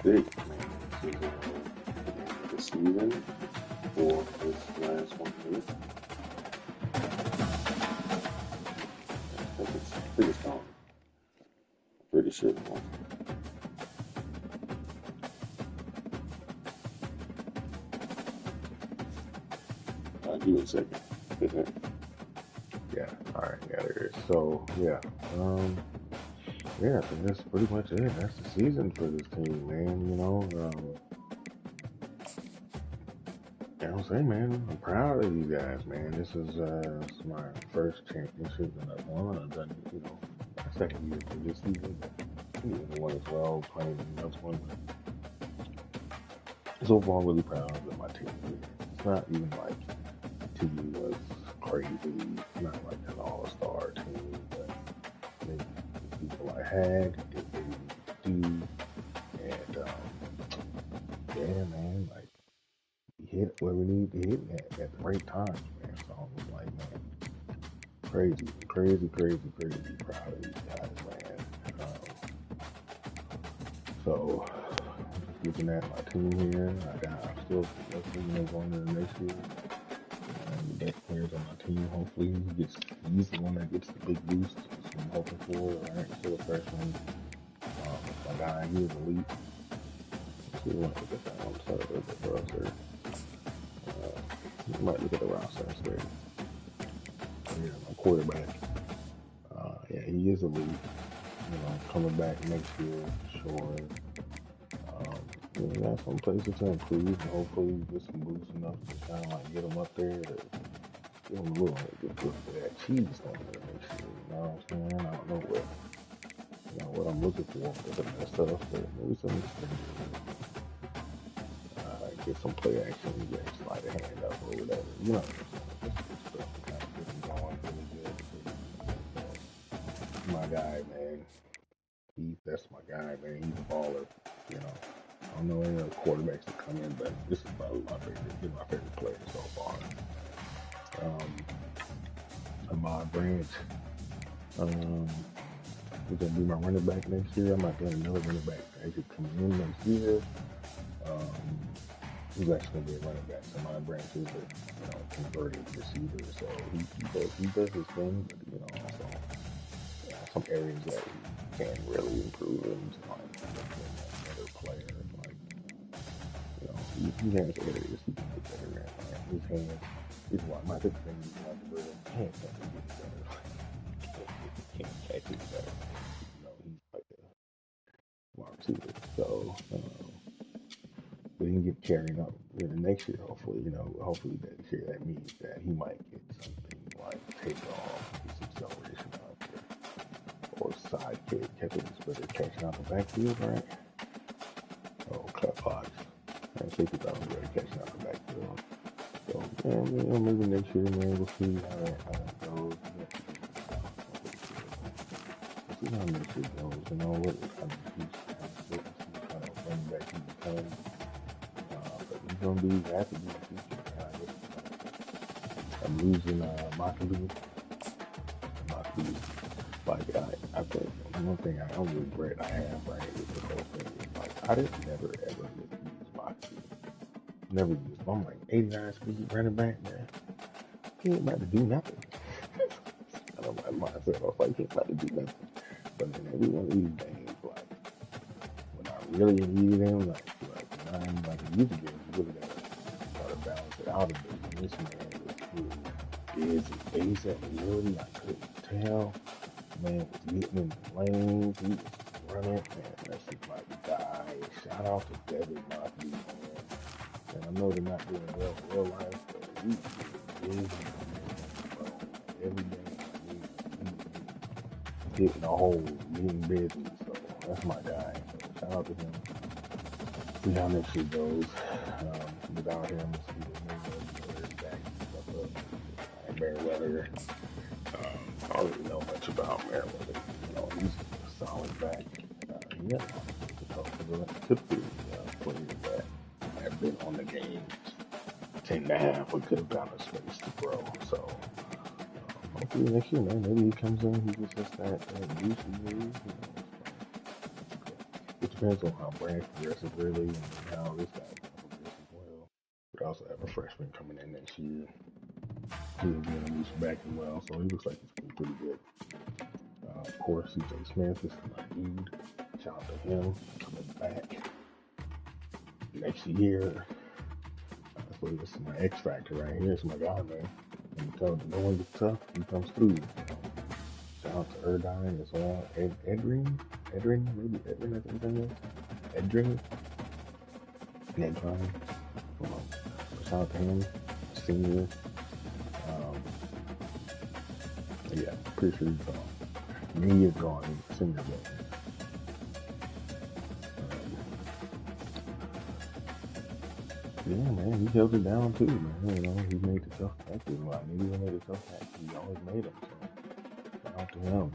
big, man. This is the end of the season for this last one here. I think it's gone. Pretty sure it's gone. Give me a second. Yeah, all right, yeah, there is. So, yeah, I think that's pretty much it. That's the season for this team, man. You know what I'm saying, man? I'm proud of these guys, man. This is my first championship that I've won. I've done, my second year for this season. The one as well, playing the next one. So far, I'm really proud of my team. It's not even like the team was crazy. It's not like an all-star team, but maybe the people I had did what they needed to do. And, yeah, man, like, we hit where we need to hit at the right times, man. So I was like, man, crazy proud of these guys, man. So, just looking at my team here, I'm still looking at going into the next year. The best players on my team, hopefully, he's the one that gets the big boost. That's what I'm hoping for. Right? Still a freshman. My guy, he was elite. See, we want to look at that one side a little bit for us there. You might look at the roster instead. Yeah, my quarterback. Yeah, he is elite. Coming back next year, sure. We got some places to improve, and hopefully get some boosts enough to kind of like get him up there to give him a little bit of that cheese on there next year. You know what I'm saying? I don't know what I'm looking for with some of that stuff, but maybe some experience. Get some play action, get slide a hand up or whatever. You know what I'm saying? Just good stuff to kind of get him going really good. So, my guy, man. That's my guy, man. He's a baller. I don't know any other quarterbacks that come in, but this is probably my favorite player so far. Ahmad Branch, he's gonna be my running back next year. I might get another running back that could come in next year. He's actually gonna be a running back. Ahmad Branch is a converted receiver, so he does his thing, but also some areas that he can really improve into like another player. Like he has areas he can get better at. Like his hands is what my big thing is like the hands have to get better. He can't catch it better. He's like a wide receiver. So but he can get carried up next year, hopefully, hopefully that year that means that he might get something like take off, get some acceleration out there. Or sidekick, catching better catching out the backfield, right? Oh, cut box. And safety down better catching out the backfield. So, yeah, maybe next year, man, we'll see how that goes. We'll see how next year goes. What kind of future, what kind of running back he becomes. But he's gonna be happy in the future. I'm losing Motley. Like I think one thing I don't regret I have right with the whole thing is like I didn't never ever use Moxie. Never used him. I'm like 89 speed running back, man. He ain't about to do nothing. I don't like myself. I was like, he ain't about to do nothing. But in every one of these games, like when I really needed him, like when I'm like a user game, you really gotta try to balance it out a bit. And this man was his face at the really I couldn't tell. Man was getting in the lanes, he was running, and that's just like a guy. Shout out to Devin Motley, man. And I know they're not doing well in real life, but he is bro. Every day he hitting a hole, being busy. So that's my guy. So shout out to him. See how next year goes. Without him, it's either back stuff up. And Merriweather. I don't really know much about Merriweather. He's a solid back. Yeah, typically players that have been on the game 10.5 we could have found a space to grow. So hopefully next year, man, maybe he comes in, he gets us that boost we need. Get the depends on how Brand progresses really, and how this guy's going to progress as well. We also have a freshman coming in next year. He's being a loose back as well, so he looks like he's going to be pretty good. Of course, CJ Smith, this is my dude. Shout out to him coming back next year. So this is my X factor right here. It's my guy, man. And you tell him no one gets tough, he comes through. Shout out to Erdine as well. Edrin, maybe Edrin, I think his name is. Edrin. Shout out to him, senior. Yeah, pretty sure he's gone. He is gone. He's a senior game. Yeah, man, he held it down too, man. You know, he made the tough tackles. Well, I knew he made the tough tackles. He always made them. So shout out to him.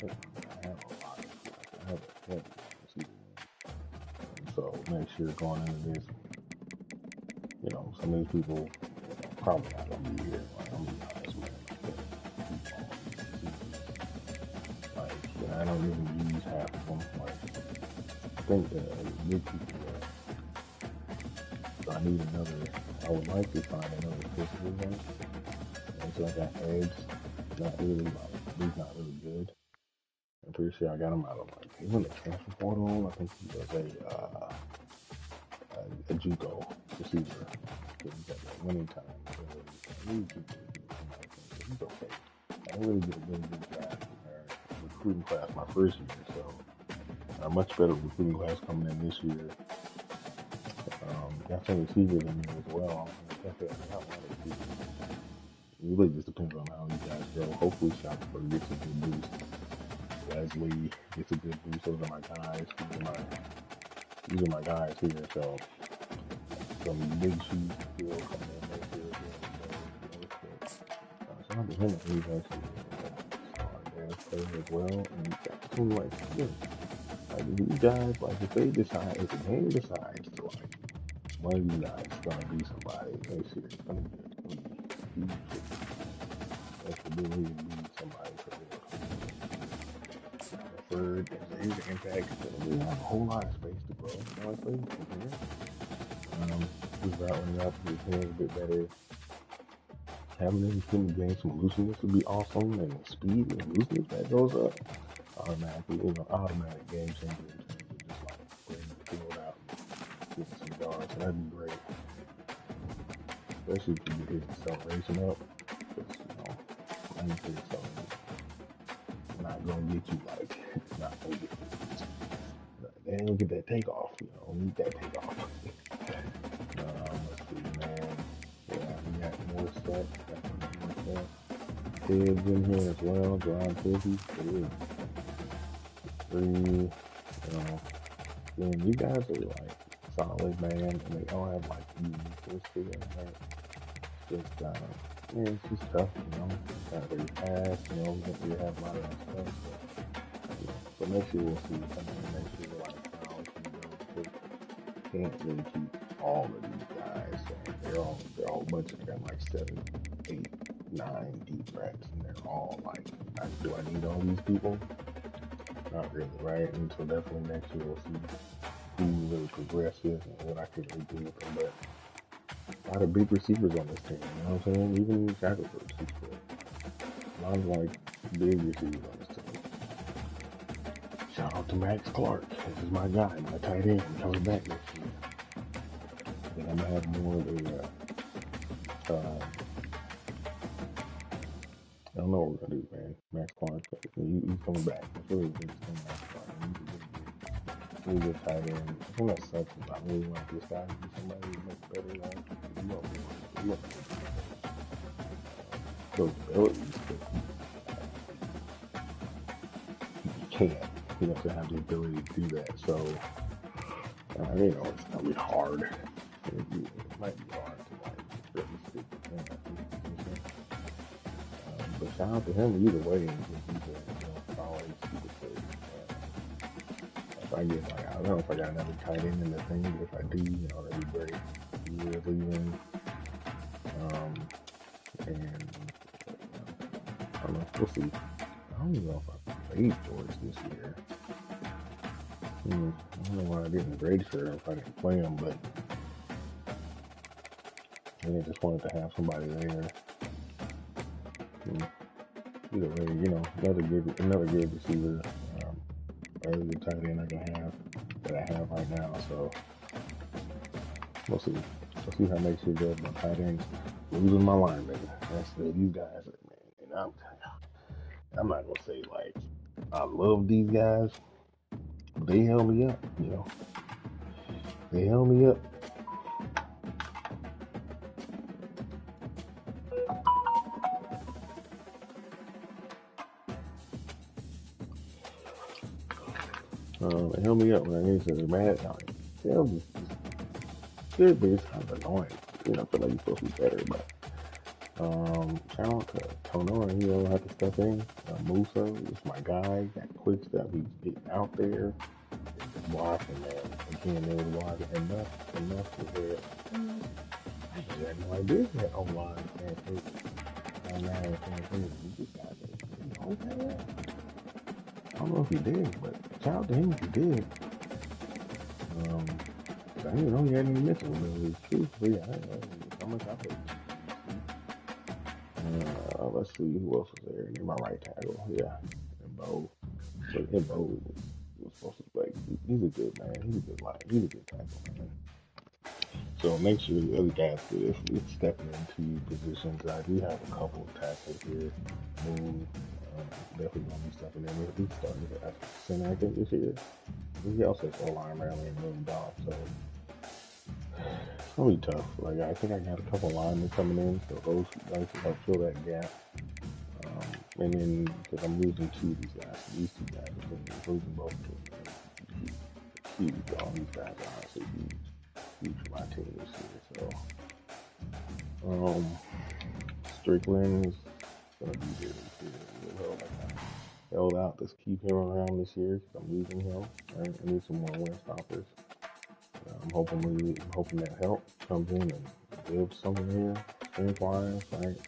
I have a lot of, I have a heavy receiver. So next year going into this, you know, some of these people, you know, probably not gonna be here. Like, I'm gonna be honest, man. Like, I don't even use half of them. Like, I think the good people. I need another. I would like to find another physical one. And so I got Edge. Not really. Like, he's not really good. I'm pretty sure I got him out of like he went to transfer portal. I think he was a JUCO receiver. He's got that winning time. He's okay. I didn't really get a really good draft in recruiting class my first year, so a much better recruiting class coming in this year. Got some receivers in there as well. It really just depends on how you guys go. Hopefully, Shopper gets a good boost. Leslie gets a good boost. Those are my guys. These are my guys here. So some big shoes to fill coming in next year. So I'm him. He's actually a player as well. And you got two like this. Like these guys, like if they decide, if the game decides to like. One of you guys is gonna be somebody next year. It's gonna be huge. That's the ability to be somebody for real. Third, his impact is gonna be have a whole lot of space to grow, honestly, from here. His routing up, his hands a bit better. Having him can gain some looseness would be awesome, and speed and looseness that goes up automatically, automatic game changer in terms of just like bringing the field out. Getting some yards, so that'd be great. Especially if you get his acceleration up. Because, you know, I need his acceleration. Not gonna get you like, not gonna get you. They ain't gonna get that takeoff, you know, need that takeoff. Let's see, man. Yeah, we got more stuff. Tibbs in here as well, John Tibbs. Three, and you guys are like, solid, man, and they all have like uniqueness to them, right? Just yeah, it's just tough, you know. It's not very fast, you know. We don't really have a lot of that stuff, but you know. So next year we'll see something. Next year we're like how we can't really keep all of these guys. So they're all a bunch of them, like 7, 8, 9 deep reps, and they're all like, do I need all these people? Not really, right? And so definitely next year we'll see who really progresses and what I can really do with them. But a lot of big receivers on this team, you know what I'm saying? Even Shackelford, a lot of like big receivers on this team. Shout out to Max Clark. This is my guy, my tight end. He comes back next year. And I'm gonna have more of a I don't know what we're gonna do, man. Max Clark, he's coming back. It's really good to see Max Clark. Really good tight end. I think that sucks. I really want this guy to be somebody who's much better. You know, those abilities, you can't. You have to have the ability to do that. So, you know, it's gonna be hard. It might be hard to like really stick with him. But shout out to him either way. He's a solid super player. If I get like, I don't know if I got another tight end in the thing, but if I do, you know, that'd be great. He is leaving. And I don't know, we'll see. I don't even know if I played George this year. I don't know why I didn't register if I didn't play him, but I just wanted to have somebody there. Either way, another good receiver, or the tight end that I have right now. So we'll see. We'll see how next year goes. My tight ends losing my linebacker. These guys, man. And I'm not gonna say like I love these guys, but they held me up. They held me up. They held me up when I needed to. Man, it's good, but it's kind of annoying. I feel like you're supposed to be better, but shout out to Tono, and he don't have to step in. Musa is my guy. That quick stuff, he's getting out there. Blocking, man. Again, they were blocking enough to where I had no idea he had online and he just got it. Okay. I don't know if he did, but shout out to him if he did. I didn't know he had any mental abilities. Truthfully, I didn't know how much I played. Let's see who else was there. Near my right tackle, yeah, and Bo. And Bo was supposed to play. He's a good man. He's a good line. He's a good tackle, man. So make sure the other guys do this. Stepping into positions. I do have a couple of tackles here. Move. Definitely gonna be stepping in. We started at center, I think, this year. He also has a line rally and $1 million. So it's gonna be tough. Like I think I got a couple linemen coming in, so those guys will help fill that gap. And then because I'm losing these two guys, I'm losing both of them. Huge. All these guys are honestly huge for my team this year. So Strickland is gonna be here this year. Held out. Let's keep him around this year because I'm losing him. Right? I need some more win stoppers. I'm hoping that help comes in and builds something here, strength wise, right?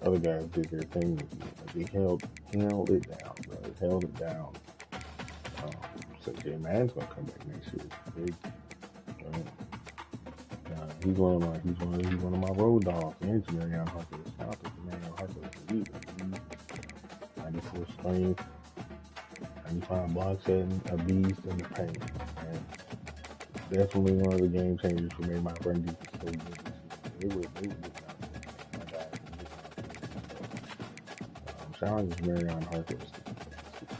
Other guys did their thing with me. Like they held it down, bro. They held it down. So J Man's gonna come back next year. Big, right? He's one of my road dogs. And Marion Harper. Shout out to Marion Harper. He's 94 strength, 95 block setting, a beast in the paint. Man. Definitely one of the game changers for me. My friend defense so good this year. They were getting out there. My guys were getting out there. So, shout out to Marion Harper.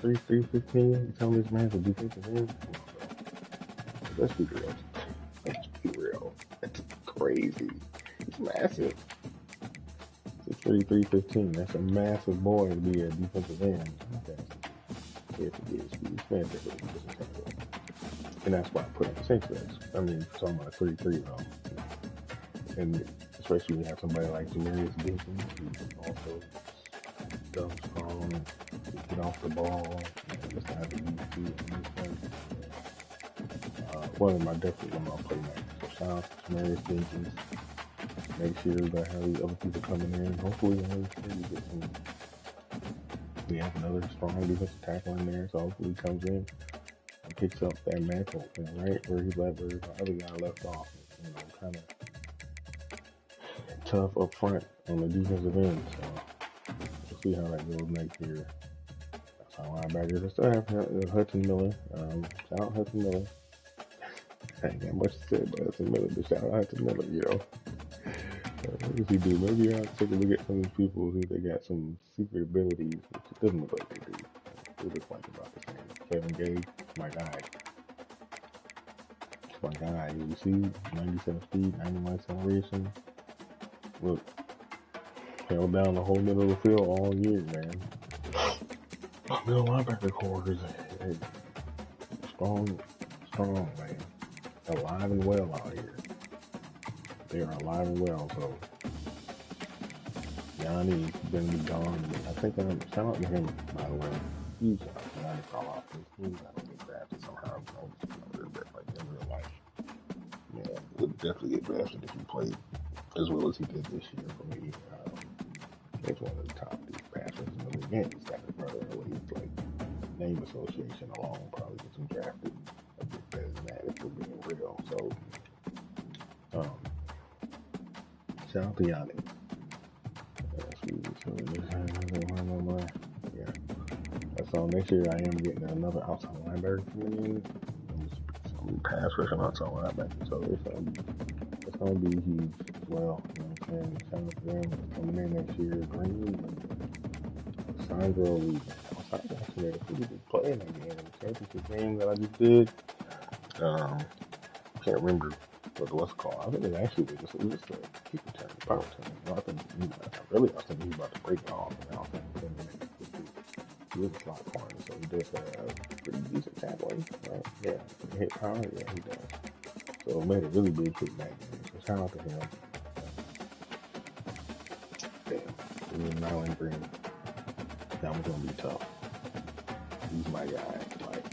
315. You tell me this man's a defensive end? Let's be real. That's crazy. He's massive. 315. That's a massive boy to be a defensive end. And that's why I put him in sanctuaries. I mean, talking about 3-3 though. And especially when you have somebody like Jamarius Gibson, who also dumb strong, get off the ball, just have to use feet. One of them I definitely want to play next. So shout out to Jamarius Gibson. Next year we're gonna have these other people coming in. Hopefully we have another strong defensive tackle in there, so hopefully he comes in and picks up that mantle, right where the other guy left off. Kind of tough up front on the defensive end. So we'll see how that goes next year. That's our linebackers. I still have Hudson Miller. Shout out Hudson Miller. I ain't got much to say about Hudson Miller, but shout out Hudson Miller, what does he do? Maybe I'll take a look at some of these people who they got some secret abilities, which it doesn't look like they do. They look like about the same. Kevin Gage, my guy. It's my guy. You see, 97 speed, 91 acceleration. Look, held down the whole middle of the field all year, man. Middle linebacker core is strong, man. Alive and well out here. They are alive and well, so Yanni's gonna be gone. I think shout out to him, by the way. Huge shout out to Yanni Carlos. He's gotta get drafted somehow. Like in real life. Yeah, would definitely get drafted if he played as well as he did this year for me. He's one of the top passers in the league. And he's got his brother in the league. Like, name association alone probably gets him drafted a bit better than that if we're being real. So, um, shout out to Yanni. Yeah. So next year I am getting another outside linebacker coming in. Some pass rushing outside linebacker. So it's gonna be huge as well. You know what I'm saying? Shout out to them coming in next year. Green, Sandro Lee. I was actually at a pretty good play in that game, the championship game that I just did. Can't remember what it was called. I think it actually was just a kick return, power return. You know, I think I was thinking he was about to break it off, and I was thinking he was a slot corner, so he does have pretty decent tackling, right? Yeah, he hit power, yeah, he does. So it made a really big kick back game. So shout out to him. Damn, and then Nyland Green. That was gonna be tough. He's my guy. Like,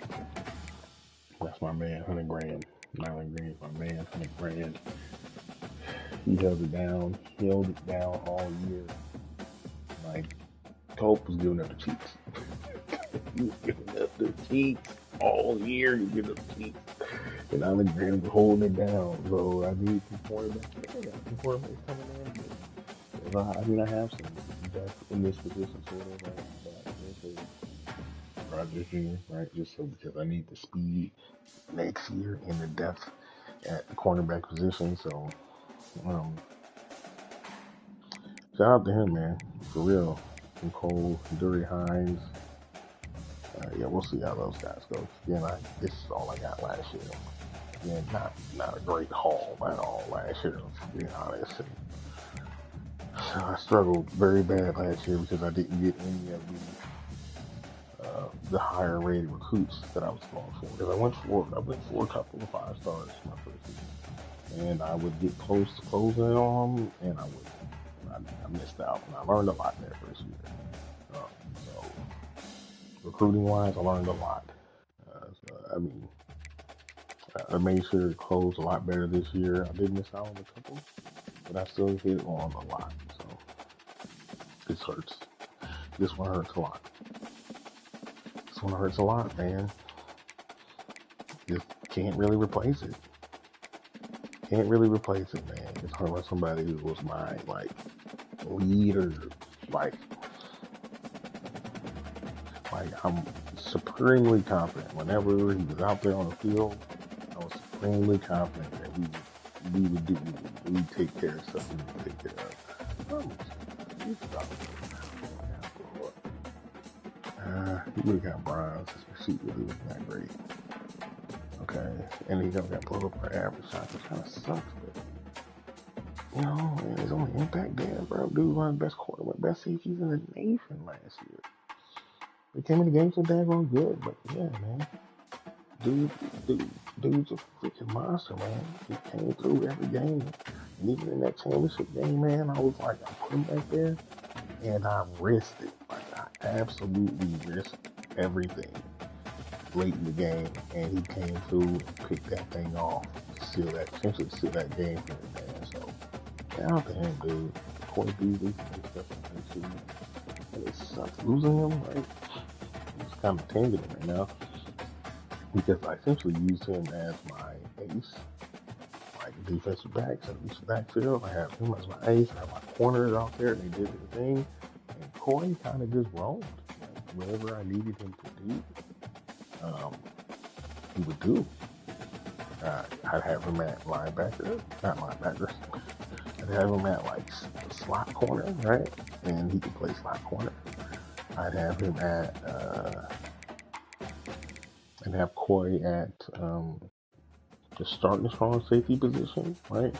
that's my man, 100 grand. Nyland Green is my man, 100 grand. He held it down all year. Like, Cope was giving up the cheeks. He was giving up the cheeks all year. He giving up the cheeks. And Nyland Green was holding it down. So I need some quarterbacks. I got some quarterbacks coming in. I have some that's in this position, sort of, right? Rogers Jr., right? Just so because I need the speed next year and the depth at the cornerback position. So, shout out to him, man, for real. Cole, Dury Hines. Yeah, we'll see how those guys go. Again, this is all I got last year. Again, not a great haul at all last year, to be honest. So I struggled very bad last year because I didn't get any of the higher rated recruits that I was going for. Because I went for a couple of 5 stars my first season, and I would get close to closing on them, and I missed out, and I learned a lot that first year. So recruiting wise, I learned a lot. I made sure to close a lot better this year. I did miss out on a couple, but I still hit on a lot. So this hurts. This one hurts a lot. This one hurts a lot, man. Just can't really replace it. Can't really replace it, man. It's hard about somebody who was my leader. Like I'm supremely confident. Whenever he was out there on the field, I was supremely confident that we'd take care of stuff we would take care of. He would have got bronze. His pursuit really wasn't that great. Okay, and he got blown up for average shots, which kind of sucks, but man, his only impact there, bro. Dude, one of the best quarterback, best safeties in the nation last year. They came in the game so daggone good, but yeah, man. Dude's a freaking monster, man. He came through every game. And even in that championship game, man, I was like, I put him back there, and I risked it. Like, I absolutely risked everything late in the game, and he came through and picked that thing off to essentially seal that game for me, man. So, shout out to him, dude. Corey Beasley, and it sucks losing him, right? It's kind of tangent right now because I essentially used him as my ace, like defensive backs in the backfield. I have him as my ace. I have my corners out there, and they did their thing. And Corey kind of just roamed. Like, whatever I needed him to do, he would do. I'd have him at linebacker, not linebacker. I'd have him at slot corner, right? And he could play slot corner. I'd have him at, and have Corey at the starting strong safety position, right?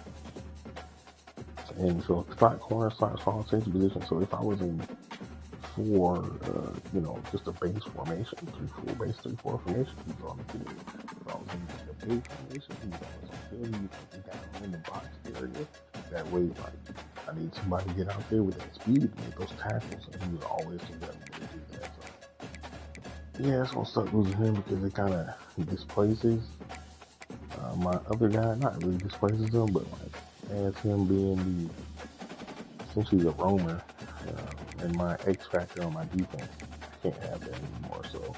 And so slot corner, slot strong safety position. So if I was in just a base formation, 3-4 formation, he's on the field. If I was in a base formation, he's always on the field. He's down in the box area. That way, I need somebody to get out there with that speed to make those tackles, and he was always together to do that. So, yeah, it's gonna start losing him because it kind of displaces my other guy. Not really displaces him, but as him being essentially the roamer and my X factor on my defense. I can't have that anymore. So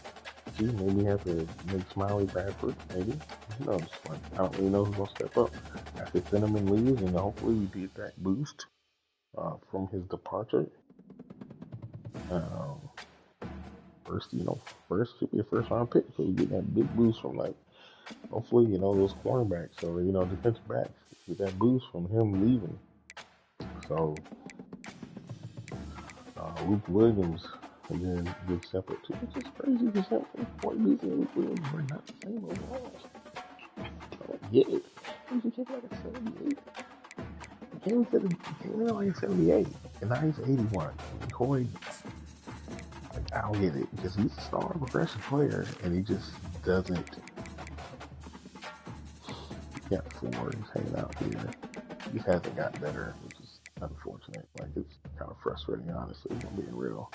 see. Maybe have to make Smiley Bradford. Maybe. Who knows? Like, I don't really know who's gonna step up after Cinnamon leaves, and hopefully we get that boost from his departure. Um, first, first should be a first round pick, so we get that big boost from like, hopefully, those cornerbacks or defensive backs get that boost from him leaving. So Luke Williams again gets separate too, which is crazy because him and Luke Williams were not the same overall. I don't get it. He came like a 78. He came in like a 78, and now he's 81. And Corey, like, I don't get it because he's a star progressive player, and he just doesn't. He got 4. He's hanging out here. He hasn't got better, which is unfortunate. Like, it's kind of frustrating, honestly, if I'm being real.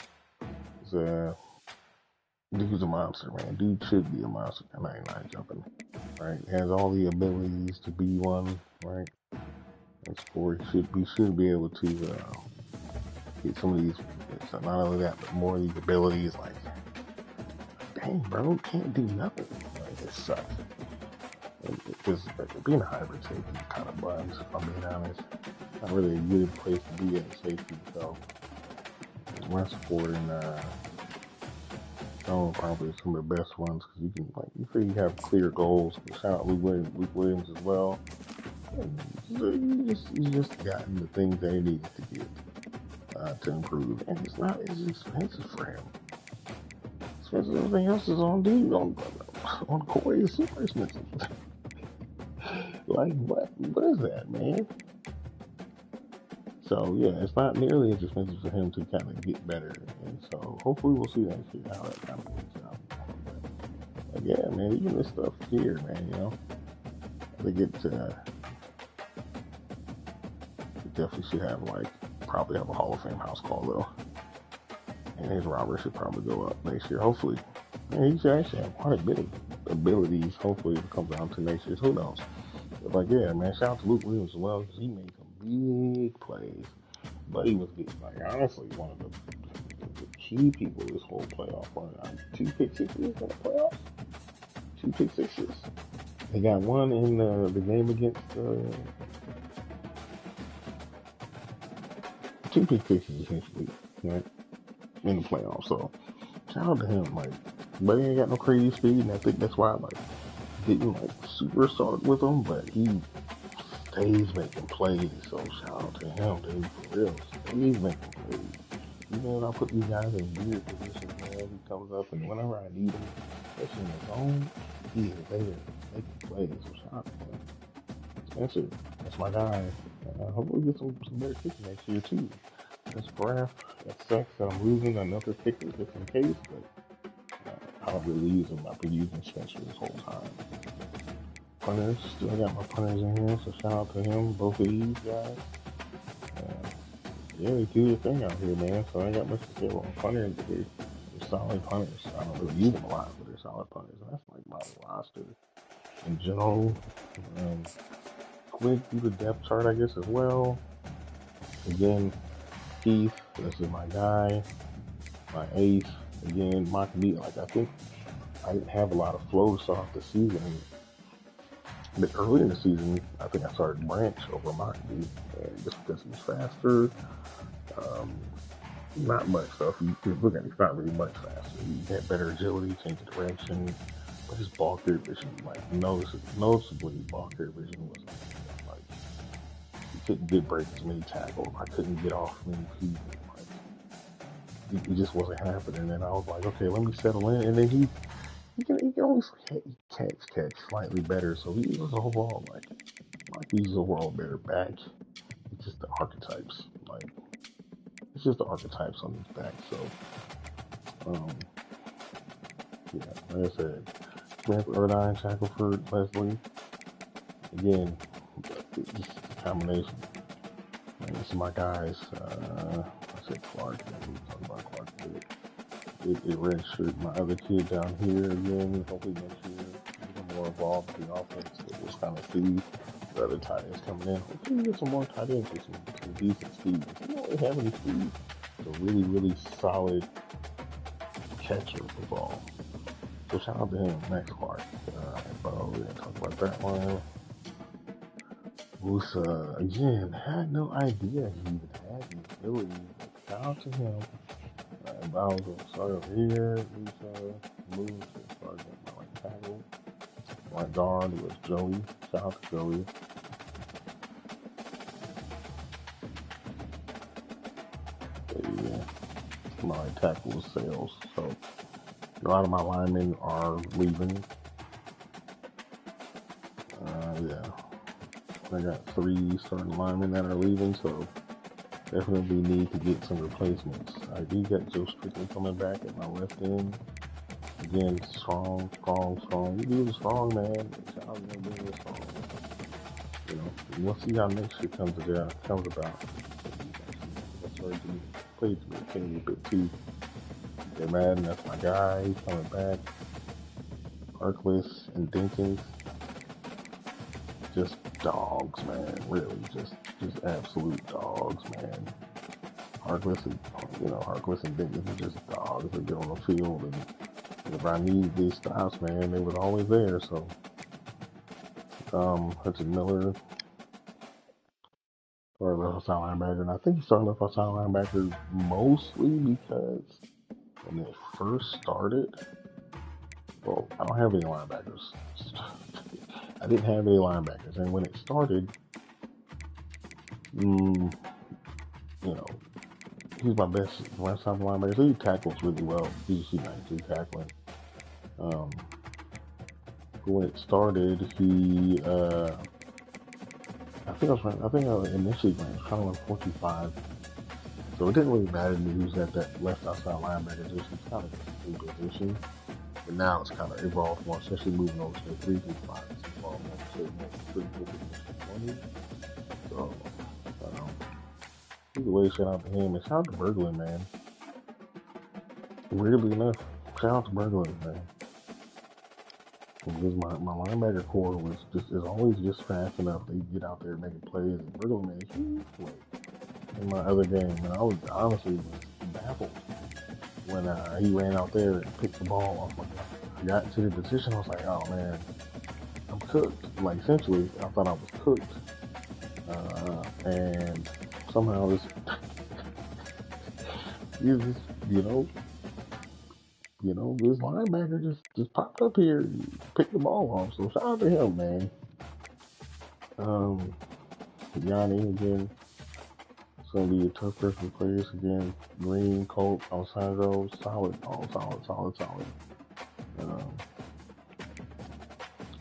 Dude's a monster, man. Dude should be a monster. And I ain't not jumping. Right? He has all the abilities to be one, right? And Corey should be able to get some of these. So not only that, but more of these abilities. Like, dang, bro, can't do nothing. Like, it sucks. Because being a hybrid safety kind of buns, if I'm being honest. Not really a good place to be at safety. So, we're supporting probably some of the best ones because you can, like, you feel you have clear goals. Shout out Luke Williams as well. He's just gotten the things that he needs to get to improve, and it's expensive for him. Expensive. Everything else is on dude on Corey is super expensive. Like, what is that, man? So yeah, it's not nearly as expensive for him to kind of get better, and so hopefully we'll see next year how that kind of works out. But yeah, man, even this stuff here, man, they get to. Definitely should have probably have a Hall of Fame house call though, and his robber should probably go up next year. Hopefully, he should actually have quite a bit of abilities. Hopefully, it comes down to next year. Who knows? But like, yeah, man, shout out to Luke Williams as well because he made some big plays. But he was honestly one of the key people this whole playoff run. 2 pick sixes in the playoffs. 2 pick sixes. They got one in the game against. 2 pick sixes essentially, right, in the playoffs. So shout out to him, but he ain't got no crazy speed, and I think that's why I didn't super start with him, but he stays making plays. So shout out to him, dude, for real. Stays making plays. Even when I put these guys in weird positions, man, he comes up, and whenever I need him, especially in the zone, he is there making plays. So shout out to him. Spencer, that's my guy. Hopefully get some better kicking next year too. That's Braff. That sucks that I'm losing another kicker just in case, but I don't really use him. I've been using Spencer this whole time. Punters, still got my punters in here, so shout out to him, both of these guys. Yeah, they do their thing out here, man. So I ain't got much to say about punters, but they're solid punters. I don't really use them a lot, but they're solid punters. And that's like my roster in general. Went through the depth chart, I guess, as well. Again, Keith, this is my guy, my ace. Again, Mock me. I think I didn't have a lot of flow to start off the season. But early in the season, I think I started Branch over Mockney, just because he's faster. Not much stuff. You look at it, he's not really much faster. He had better agility, change of direction, but his ball carrier vision, noticeably, ball carrier vision was couldn't get break as many tackles. I couldn't get off many feet. It just wasn't happening. And I was like, okay, let me settle in. And then he can always catch slightly better. So he was overall he's overall better back. It's just the archetypes. It's just the archetypes on his back. So yeah, like I said, Smith, Erdine, Shackelford, Leslie. Again, just a combination. And this is my guys. I said Clark. We talked about Clark. It redshirt my other kid down here again. Hopefully next year get more involved in the offense. We'll just kind of see the other tight ends coming in. Hopefully we get some more tight ends with some decent speed. We don't really have any speed. It's a really, really solid catcher of the ball. So shout out to him, Max Clark. But we didn't talk about that one. Who's again had no idea he even had the ability. Shout out to him. Bowser started over here. Musa moved to start getting my right tackle. My guard was Joey. Shout out to Joey. But yeah, my right tackle was Sales. So a lot of my linemen are leaving. Yeah, I got 3 starting linemen that are leaving, so definitely need to get some replacements. I do got Joe Strickland coming back at my left end. Again, strong. You do strong, man. Shout out to being strong. You know, we'll see how next year comes about. That's where he played to me a bit too. They're mad, and that's my guy. He's coming back. Harkless and Dinkins, just dogs, man. Really, just absolute dogs, man. Harkless and Dinkins are just dogs. They get on the field, and if I need these stops, man, they was always there. So, Hudson Miller, or left outside linebacker, and I think he started left outside linebacker mostly because when it first started, well, I don't have any linebackers. I didn't have any linebackers, and when it started, you know, he's my best left side linebacker. So he tackles really well. He's nice tackling. When it started, he I think I initially ran kind of like 45. So it didn't really matter to me who's at that left outside linebacker position. It's kind of a new position. But now it's kind of evolved more, especially moving over to the 3-5. It's evolved more to 20. So, either way, shout out to him. And shout out to Berglund, man. Weirdly enough, shout out to Berglund, man. Because my linebacker core is always just fast enough. They get out there making plays. And Berglund made a huge play in my other game. And I was honestly baffled when he ran out there and picked the ball off. I got into the position. I was like, oh man, I'm cooked. Like essentially, I thought I was cooked. And somehow this, this linebacker just popped up here, and picked the ball off. So shout out to him, man. Yanni again. It's gonna be a tough person to play this again. Green, Colt, Alessandro, solid.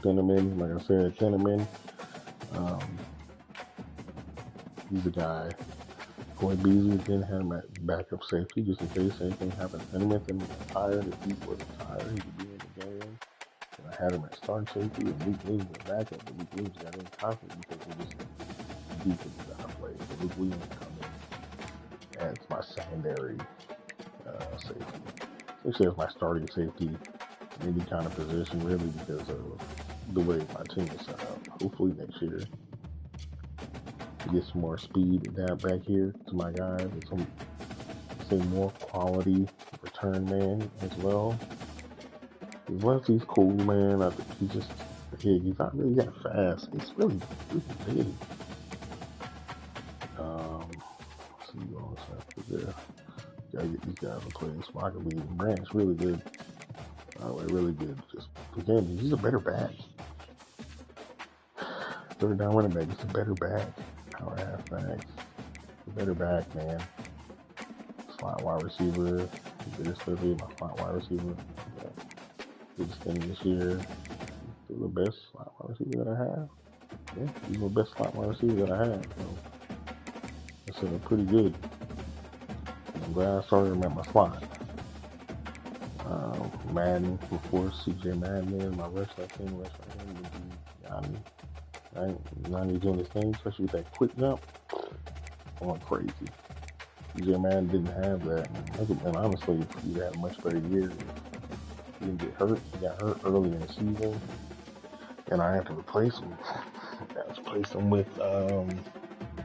Tinnerman, like I said, Tinnerman. He's a guy. Corey Beasley didn't have him at backup safety just in case anything happened. Tinnerman was tired. If he wasn't tired, he could be in the game. And I had him at start safety, and Luke Williams was backup, but Luke Williams got in confident because it was defense that I played. So Luke Williams come in as my secondary safety. Essentially as my starting safety in any kind of position, really, because of the way my team is set up. Hopefully next year get some more speed back here to my guys and some more quality return man as well. His Leslie's cool, man. I think he's not really that fast. He's really big. Let's see what else after there. Gotta get these guys to play this Smoker League. Brand's really good. Really good. Just again, he's a better back. Third down running back. He's a better back. Power halfback. A better back, man. Slot wide receiver. This will be my slot wide receiver. Biggest thing this year. He's the best slot wide receiver that I have. Yeah, he's the best slot wide receiver that I have. So that's pretty good. I'm glad I started him at my slot. Madden, of course, CJ Madden, my rush left hand would be Yanni. Right? Yanni doing his thing, especially with that quick jump. Going crazy. CJ Madden didn't have that. And honestly, he had a much better year. He didn't get hurt. He got hurt early in the season. And I had to replace him. I replaced him with, what are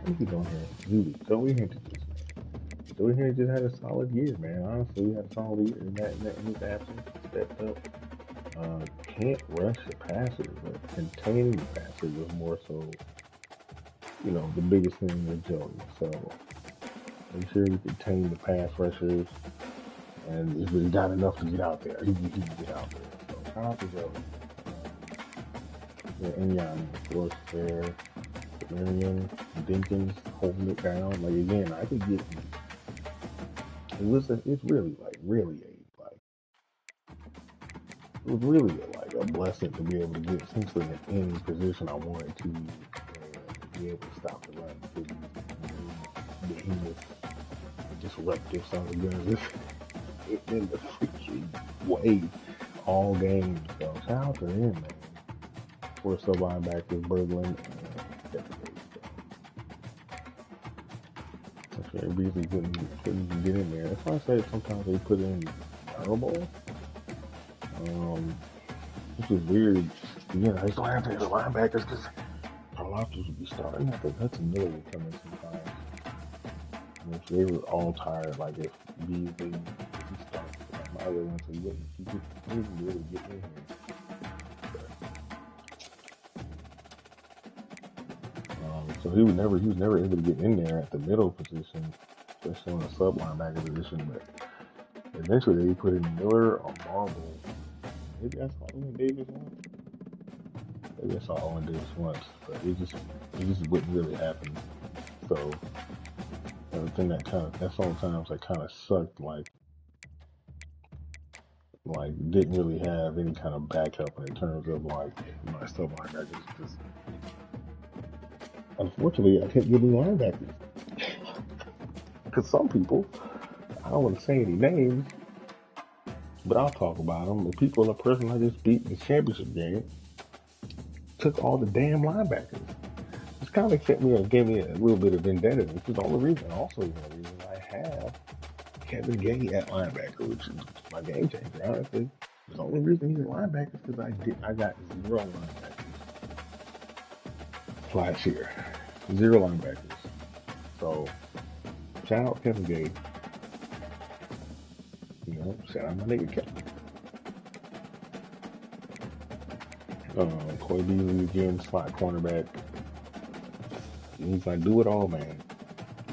you doing here? Judy. Go in here to this. So here just had a solid year, man. Honestly, we had a solid year in his absence. Stepped up. can't rush the passer, but containing the passer was more so, the biggest thing with Joey. So make sure you contain the pass rushers, and if he got enough to get out there, he can get out there. So shout out to Joey. And Yanni, of course, there. Marion, Dinkins holding it down. Like again, I could get. It's really it was really like a blessing to be able to get essentially in any position I wanted to, and be able to stop the run because he was disruptive son of a gun in the freaking way all game. So shout out to him, man. Of course, the linebackers Berglund and Stephanie. Okay, Beasley couldn't get in there. That's why I say sometimes they put in terrible. This is weird. Yeah, they don't have to have the linebackers because Karlaftis would be starting. I think Hudson Miller would come in sometimes. And if they were all tired, like if Beasley, he starts, my other one, so he wouldn't really get in here. So he was never able to get in there at the middle position, especially on the sub linebacker position. But eventually they put in Miller or Marvel. Maybe I saw Owen Davis once. Maybe I saw Owen Davis once, but it just wouldn't really happen. So the thing that sometimes that kind of sucked, like didn't really have any kind of backup in terms of like my sub linebackers. Just unfortunately, I couldn't get any linebackers because some people, I don't want to say any names, but I'll talk about them. The people, the person I just beat in the championship game, took all the damn linebackers. This kind of gave me a little bit of vendetta, which is the only reason I have Kevin Gay at linebacker, which is my game changer. Honestly, the only reason he's a linebacker is because I got 0 linebackers last year, 0 linebackers. So shout out Kevin Gay. Shout out my nigga Kevin. Corey Beasley again, slot cornerback. He's like, do it all, man.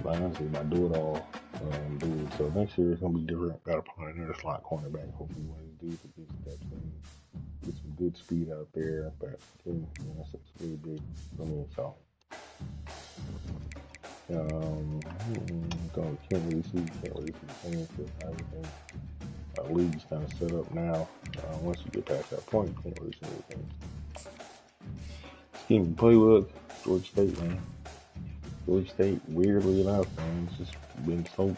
Like, honestly, like, do it all. Dude. So next year it's gonna be different. Got to find another slot cornerback. Hopefully, one of these dudes will get steps in, get some good speed out there. But that's really big for me. So, can't really see things because everything. League's kind of set up now. Once you get past that point, you can't really see anything. Scheme to play with Georgia State, man. Georgia State, weirdly enough, man, it's been so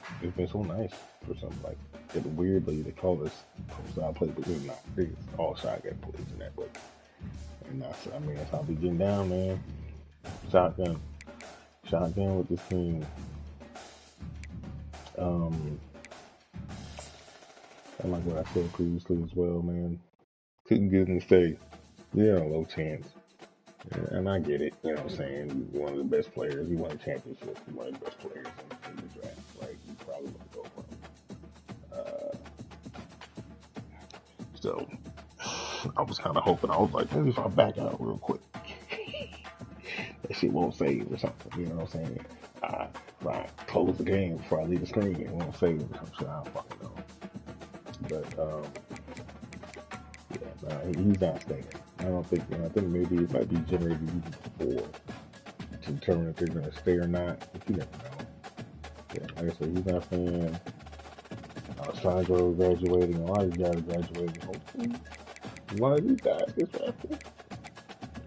nice for something like that. Weirdly, they call this outside play, but it's not. It's all shotgun plays in that book. And that's how we getting down, man. Shotgun with this team. And like what I said previously as well, man. Couldn't get him to stay. Yeah, low chance. And I get it, you know what I'm saying? He's one of the best players. He won a championship. He's one of the best players in the draft. Like, he's probably going to go from. So, I was kind of hoping. I was like, maybe if I back out real quick, that shit won't save or something. You know what I'm saying? If I close the game before I leave the screen, it won't save or some shit. I don't fucking know. But, he's not staying. I don't think, I think maybe it might be generated even before to determine if they're going to stay or not. But you never know. Yeah, like I said, he's not staying. Sandro graduating. A lot of these guys graduating. Hopefully, one of these guys gets drafted.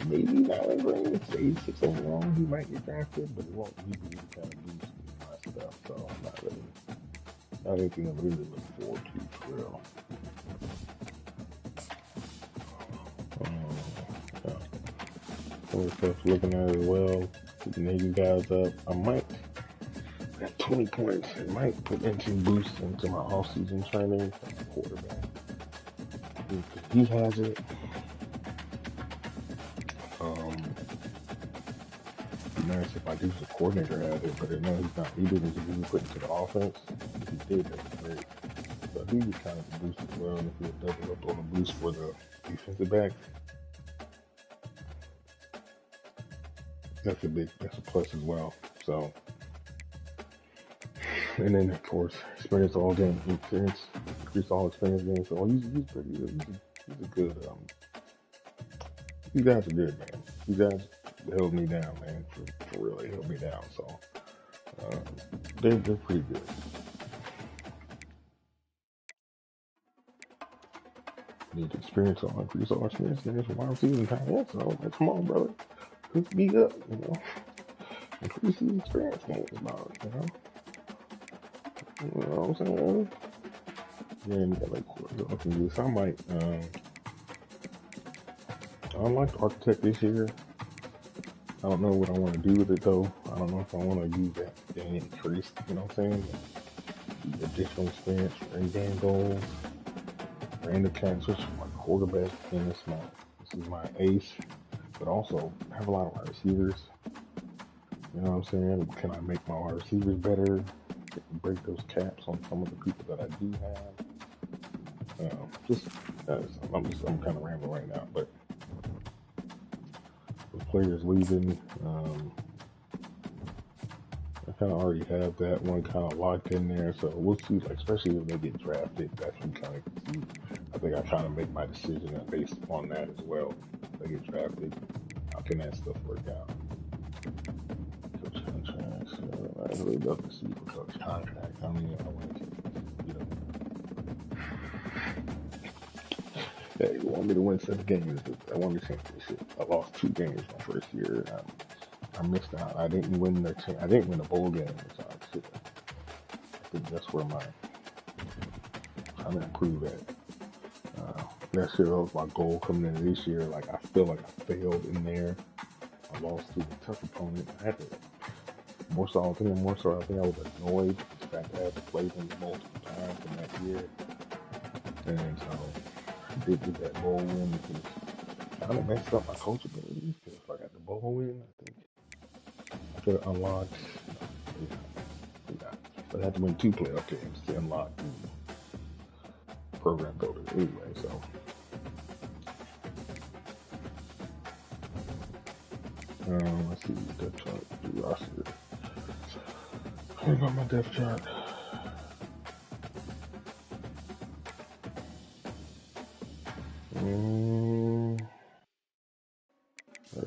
Maybe Nyland Green, 86 overall, he might get drafted, but it won't be kind of boost my stuff. So I'm not anything I really look forward to for real. Other stuff looking at as well. Keeping you guys up. I might at 20 points. I might put in some boosts into my off-season training for the quarterback. He has it. It'd be nice if I do the coordinator has it, but no, he's not. He didn't really put into the offense. If he did, that'd be great. But he was kind of a boost as well. If he'll double up on a boost for the defensive back. That's a plus as well. So, and then of course, experience all game, increase all experience games. So he's pretty good. He's a good. You guys are good, man. You guys held me down, man. For real, they held me down. So they're pretty good. Need experience on increase all experience games for wide receivers and tight ends. So like, come on, brother, hook me up, increase these experience games, about it, You know what I'm saying? Yeah, and you got like what can do. So I might I like the architect this year. I don't know what I want to do with it though. I don't know if I want to use that to increase, you know what I'm saying? Additional experience for in-game goals, random catch, which my quarterback, and this is my ace, but also have a lot of wide receivers. You know what I'm saying? Can I make my wide receivers better? Break those caps on some of the people that I do have. I'm kind of rambling right now, but with players leaving, I kind of already have that one kind of locked in there. So we'll see, like, especially if they get drafted, that's when kind of see. I think I kind of make my decision based on that as well. If they get drafted, how can that stuff work out? Coach contracts. I'd really love to see the coach contract. I mean, I want to, Hey, you want me to win 7 games? I won the championship. I lost 2 games my first year. I missed out. I didn't win the bowl game. So I think that's where I'm gonna improve at. Last year that was my goal coming into this year. Like, I feel like I failed in there. I lost to a tough opponent. I think I was annoyed the fact that I had to play them multiple times in that year. And so I did get that bowl win because I kind of messed up my coachability. Because if I got the bowl win, I think I could have unlocked. But I had to win 2 playoff games to unlock the program builder anyway. So let's see depth chart, the roster. What about my depth chart?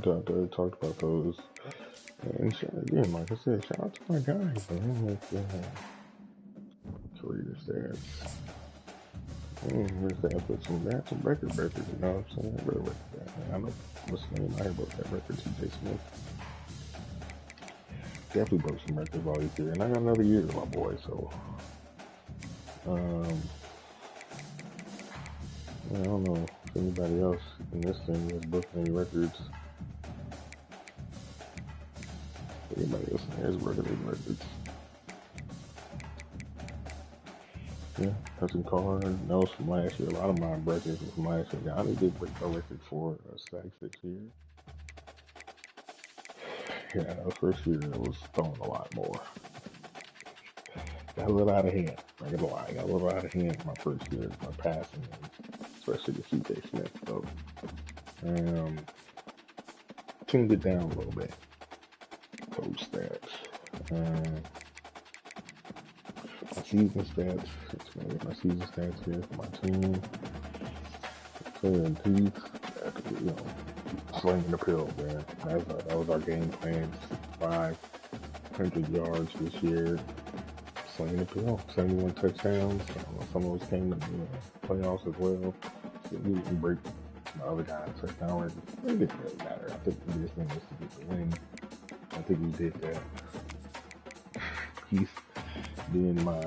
I talked about those. And again, like I said, shout out to my guys, man. Like, career stats. They had some record breakers, you know what I'm saying? Real record. I know what's the name I heard about that record, TJ Smith. Definitely broke some records all this year. And I got another year, my boy, so I don't know if anybody else in this thing has broken any records. Anybody else in there is broken any records. Yeah, Hudson Card, that was from last year. A lot of my records were from last year. I did break my record for sacks this year. Yeah, that was first year. I was throwing a lot more. Got a little out of hand. I ain't gonna lie. I got a little out of hand my first year, my passing, especially the CJ Smith. So, tuned it down a little bit. Coach stats. My season stats. It's gonna get my season stats here for my team. Clearing teeth. Slinging the pill, man. That was our game plan. 500 yards this year. Slinging the pill. 71 touchdowns. Some of those came in the playoffs as well. So we didn't break my other guy's touchdown record. It didn't really matter. I think we just wanted to get the win. I think we did that. Heath being my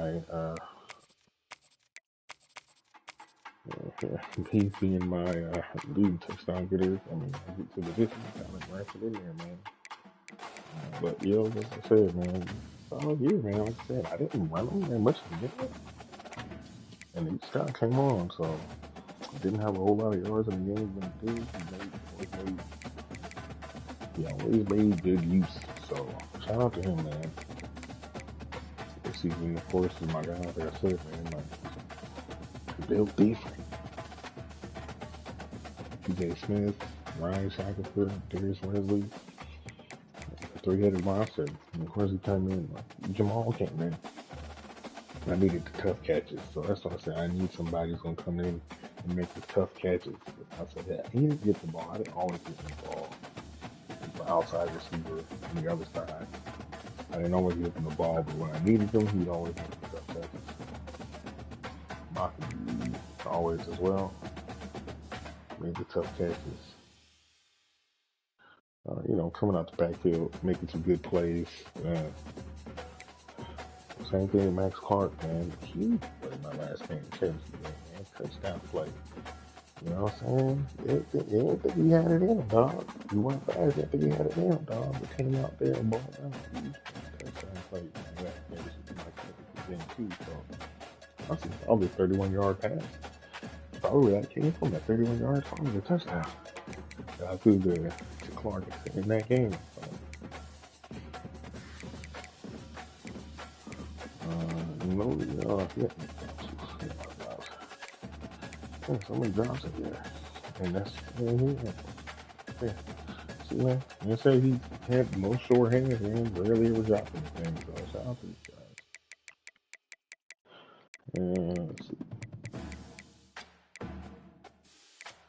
leading touchdown getter. I mean, I get to the distance, I like wrap it in there, man. But like I said, man, solid year, man. Like I said, I didn't run them that much to get it. And each shot came on, so I didn't have a whole lot of yards in the game, but I did. He always made good use. So shout out to him, man. This season, of course, is my guy. Like I said, man, like built different. TJ Smith, Ryan Shackelford, Darius Wesley, three-headed monster. And of course, he came in, like, Jamal came in. I needed the tough catches, so that's what I said. I need somebody who's gonna come in and make the tough catches. I said, yeah, he didn't get the ball. I didn't always get the ball. The outside receiver on the other side. I didn't always get him the ball, but when I needed him, he'd always make the tough catches. Mocking always as well. Made the tough catches. Coming out the backfield, making some good plays. Same thing with Max Clark, man. Huge play in my last game, Chelsea, man. Touchdown play. You know what I'm saying? They didn't think he had it in him, dog. He went fast, they didn't think he had it in him, dog. But came out there and balled out. Huge touchdown play, man. That was my game too, so that's probably a 31-yard pass. Probably where that came from, that 31 yards, probably a touchdown. I threw to Clark in that game. So. So many drops in there. And that's, yeah. See, man, I say he had the most short hands, man. Rarely ever dropped anything. So shout out to these guys. And let's see.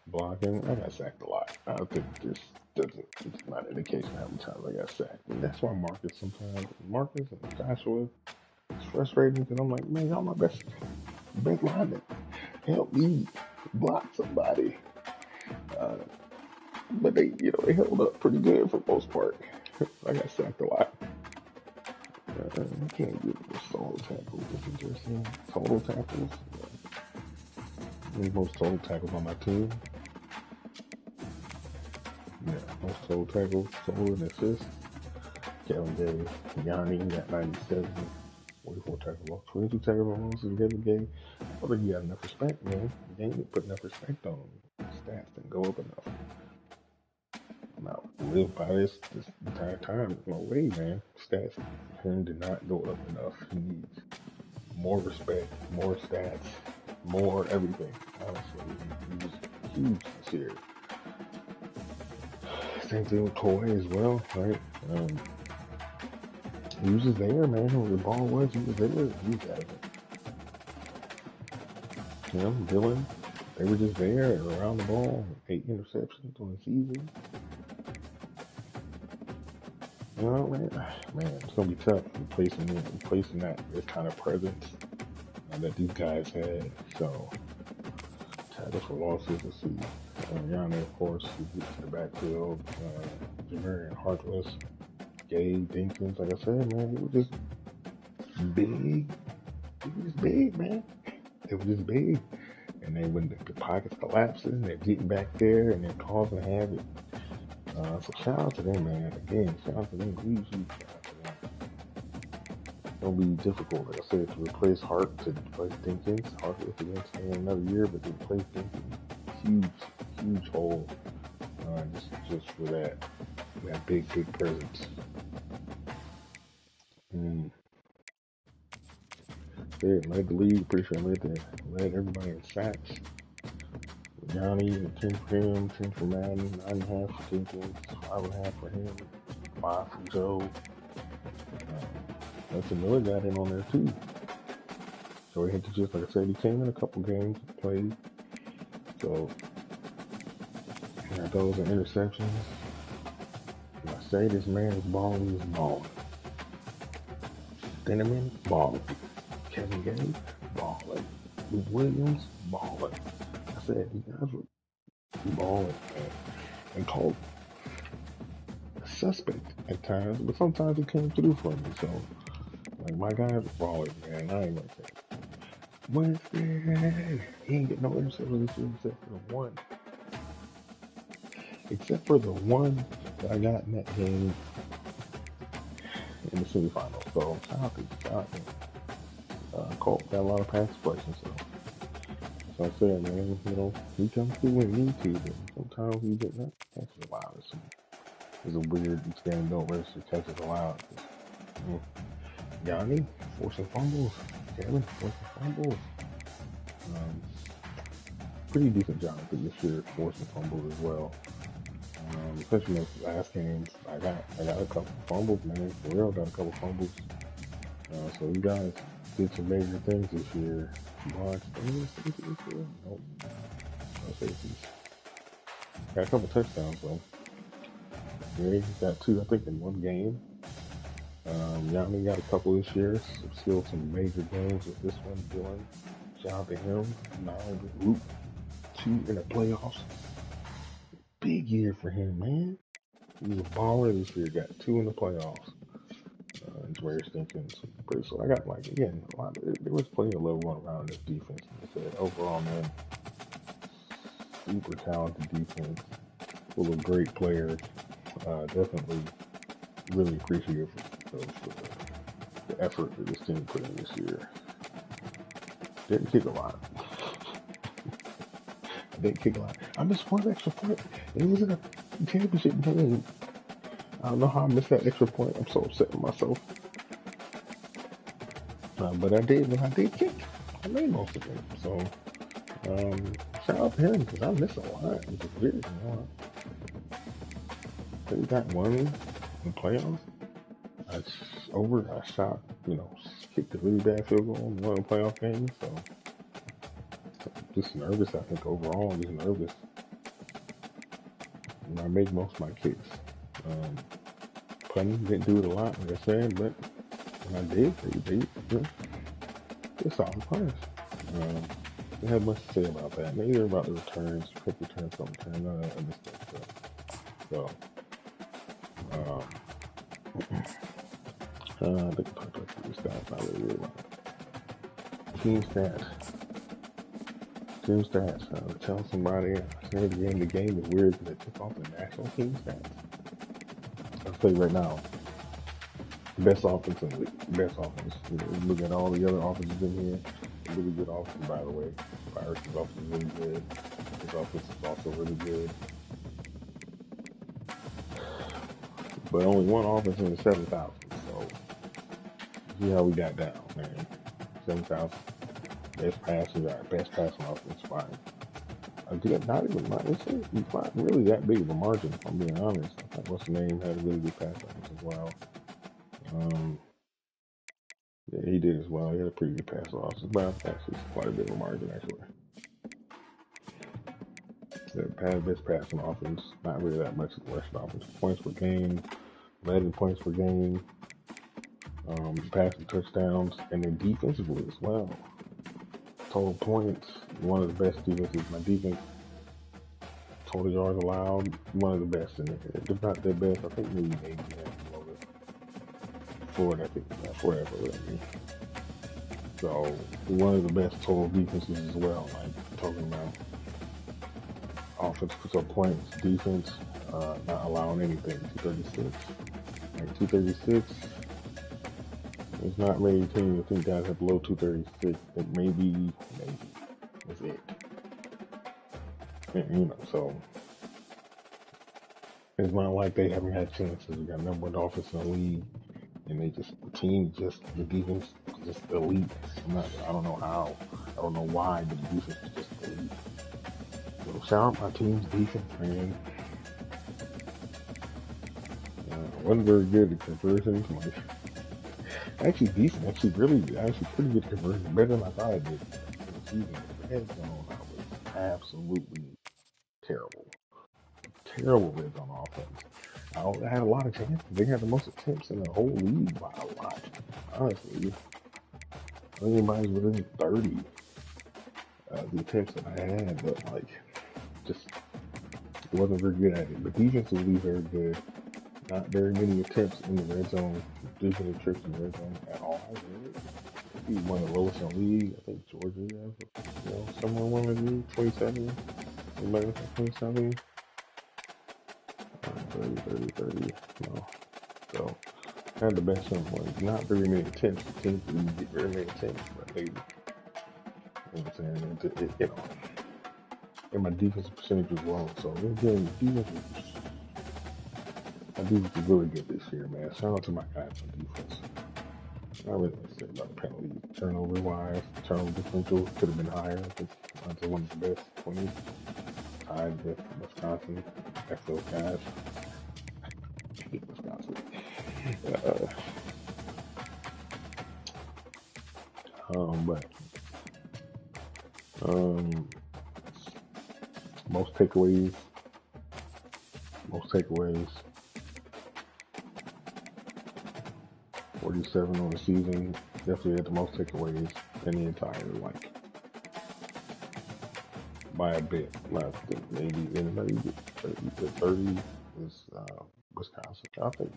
Blocking, I got sacked a lot. I think this doesn't, it's not an indication how many times I got sacked. And that's why Marcus and Joshua, it's frustrating because I'm like, man, y'all my best linemen. Help me block somebody. But they held up pretty good for the most part. I got sacked a lot. I can't get the solo tackles. That's interesting. Total tackles. Most total tackles on my team. Yeah, most total tackles, total and assists. Kevin gave Yanni got 97, 44 tackles, 22 tackles on most of the game. I think he got enough respect, man. The game didn't put enough respect on him. Stats didn't go up enough. Now, live by this entire time. No way, man. Stats did not go up enough. He needs more respect, more stats, more everything. Honestly, he was huge this year. Same thing with Kawhi as well, right? He was just there, man. Where the ball was, he was there. He was at it. Dylan, they were just there around the ball. 8 interceptions on the season. Man, it's gonna be tough replacing that this kind of presence that these guys had. So, tackles for losses. Let's see. Yanni, of course, he gets to the backfield. Jamarian Harkless, Gabe Dinkins. Like I said, man, it was just big. It was just big, man. It was just big. And then when the pockets collapses, they're getting back there and they're causing havoc. So shout out to them, man. Again, shout out to them. Huge shout out to them. It'll be difficult, like I said, to replace Hart, to replace Dinkins. Hart if he didn't stay another year, but to replace Dinkins, huge hole. Just for that big presence. Led the league. Pretty sure led everybody in sacks. Johnny, 10 for him, 10 for Madden, 9.5 for Dinkins, 5.5 for him, 5 for Joe. That's another guy in on there too. So he had to just, like I said, he came in a couple games, played. So those are interceptions. When I say this man is balling, he's balling. Cinnamon, balling. Kevin Gabe, balling. Luke Williams, balling. I said, these guys were balling, man. And called suspect at times, but sometimes it came through for me. So, like, my guys were balling, man. I ain't gonna say Winston, he ain't get no interception this year except for the one that I got in that game in the semifinals. So shout out to Colt got a lot of pass deflection, so I said, man, he comes through when he needs to, but sometimes he gets that catches allowed. It's a weird game, don't register catches allowed. Yanni forcing fumbles. Kevin forcing fumbles. pretty decent job I think this year forcing fumbles as well. Especially in those last games, I got a couple fumbles, man. For real, got a couple fumbles. So you guys did some major things this year. March, this year? Nope. No safeties. Got a couple touchdowns though. Yeah, got two, I think, in one game. Yanni got a couple this year. Still some major games with this one, Dylan. Shout out to him. Now, Luke, two in the playoffs. Big year for him, man. He was a baller this year. Got two in the playoffs. And Dwayne Stinkins. So I got like again a lot. There was plenty of love going around in this defense. Like I said, overall, man, super talented defense, full of great players. Definitely really appreciative of the effort that this team put in this year. Didn't kick a lot. I didn't kick a lot. I missed one extra point. It was in a championship game. I don't know how I missed that extra point. I'm so upset with myself. But I did when I did kick. I made most of it. So shout out to him because I missed a lot, which is weird. You know, I got one in the playoffs. I shot, kicked a really bad field goal in one of the playoff games. So just nervous. I think overall, just nervous. And I made most of my kicks. Punting didn't do it a lot, like I said, but when I did, they solid players. They had much to say about that. Maybe about the returns, quick returns, some return, none of that other stuff. So, I think I talked about these stats. I really like team stats. Team stats. Tell somebody the game is weird because it took off the national team stats. I'll tell you right now, best offense in the league. Best offense. Look at all the other offenses in here. Really good offense, by the way. Pirates' offense is really good. His offense is also really good. But only one offense in the 7,000. So, see how we got down, man. 7,000. Best passing offense, fine. Again, it's not really that big of a margin, if I'm being honest. I thought what's the name had a really good pass offense as well. Yeah, he did as well. He had a pretty good pass offense, but actually quite a bit of a margin, actually. The best passing offense, not really that much of the Western offense. Points per game, led in points per game, passing touchdowns, and then defensively as well. Total points, one of the best defenses. My defense, total yards allowed, one of the best in it. If not the best, I think maybe Florida, I think Florida, So one of the best total defenses as well. Like talking about offense puts up points, defense not allowing anything. 236, like 236. There's not many teams I think guys have below 236. I think maybe that's it. And, so it's not like they haven't had chances. We got number one offense in the league, and the defense just elite. I don't know how. I don't know why, but the defense is just elite. So shout out my team's defense, man. Wasn't very good at conversions. Actually decent. Actually pretty good conversion. Better than I thought I did in the season. The red zone, I was absolutely terrible. Terrible red zone offense. I had a lot of chances. They had the most attempts in the whole league by a lot. Honestly, I think anybody's within 30 the attempts that I had, but just wasn't very good at it. But defensively very good. Not very many attempts in the red zone. Defensive trips in the red zone at all. Really. He one of the lowest in the league. I think Georgia has, somewhere one of the league, 27. Anybody else have 27? 30. No. So, had the best one. Not very many attempts. Teams didn't get very many attempts, but they, you know what I'm saying? And my defensive percentage was low. So, again, my defense is really good this year, man. Shout out to my guys on defense. I really want to say about penalties. Turnover wise, turnover differential could have been higher. I think it's one of the best 20s, tied with Wisconsin. F those guys. I hate Wisconsin. Uh, but um, most takeaways, most takeaways, 47 on the season. Definitely had the most takeaways in the entire, like, by a bit. I think maybe anybody get 30 is Wisconsin. I think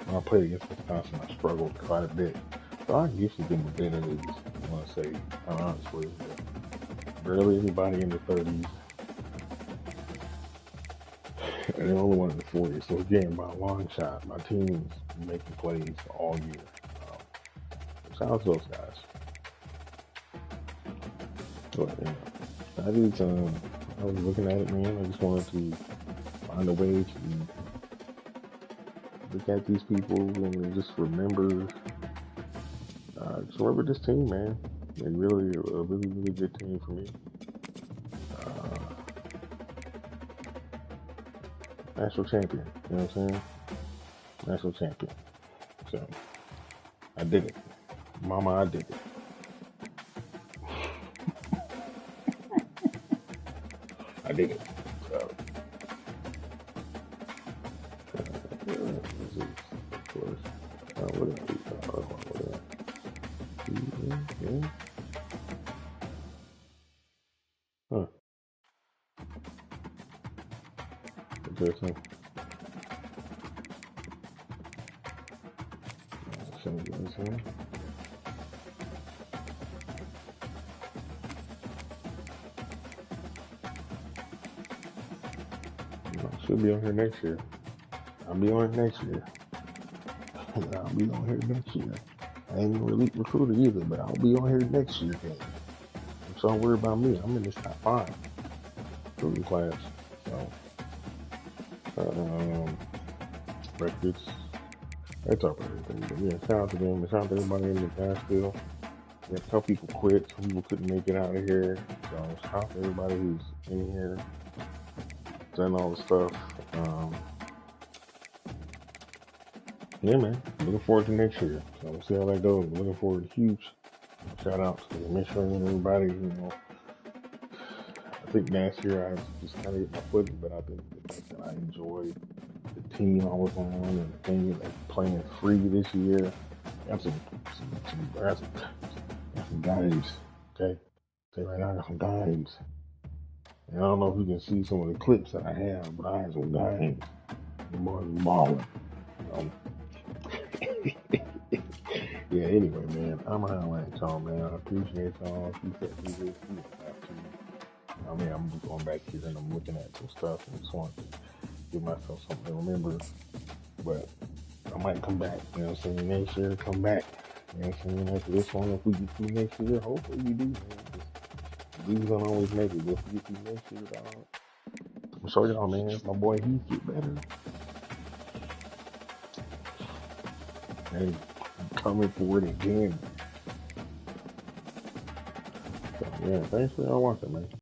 when I played against Wisconsin, I struggled quite a bit. So I usually give them a bit of these. I want to say, honestly, but barely anybody in the 30s, and they only won in the 40s. So again, by a long shot, my team's making plays all year. Shout out to those guys. But yeah, I was looking at it, man. I just wanted to find a way to look at these people and just remember this team, man. They really a really good team for me. Uh, National champion, you know what I'm saying? National champion. So I did it, Mama. I did it. I did it. So this is, of course, what did I do? Yeah. Huh. Interesting. Show you guys here. I should be on here next year. I'll be on here next year. I'll be on here next year. I ain't no elite recruiter either, but I'll be on here next year, man. So don't worry about me. I'm in this top 5 recruiting class. So, records. That's all everything. But yeah, shout out to them. Shout out to everybody in the Nashville. Yeah, some people quit. Some people couldn't make it out of here. So shout out to everybody who's in here, done all the stuff. Yeah, man. Looking forward to next year. So we'll see how that goes. Looking forward to huge shout out to Michigan and everybody. You know, I think last year I just kind of hit my footing, but I think that I enjoyed the team I was on and the thing like playing free this year. Got some guys. Okay, say right now I got some guys. And I don't know if you can see some of the clips that I have, but I have some guys. The boys balling. Yeah, anyway, man, I'm highlighting y'all, man. I appreciate y'all. If you said you did, you don't have to. I mean, I'm just going back here and I'm looking at some stuff and just want to give myself something to remember. But I might come back, you know what I'm saying? Next year, come back. You know what I'm saying? After this one, if we get through next year, hopefully we do, man. We don't always make it, but if we get through next year, dog, I'm show y'all, man. If my boy Heath get better, hey, I'm coming for it again. So, yeah, thanks for y'all watching, man.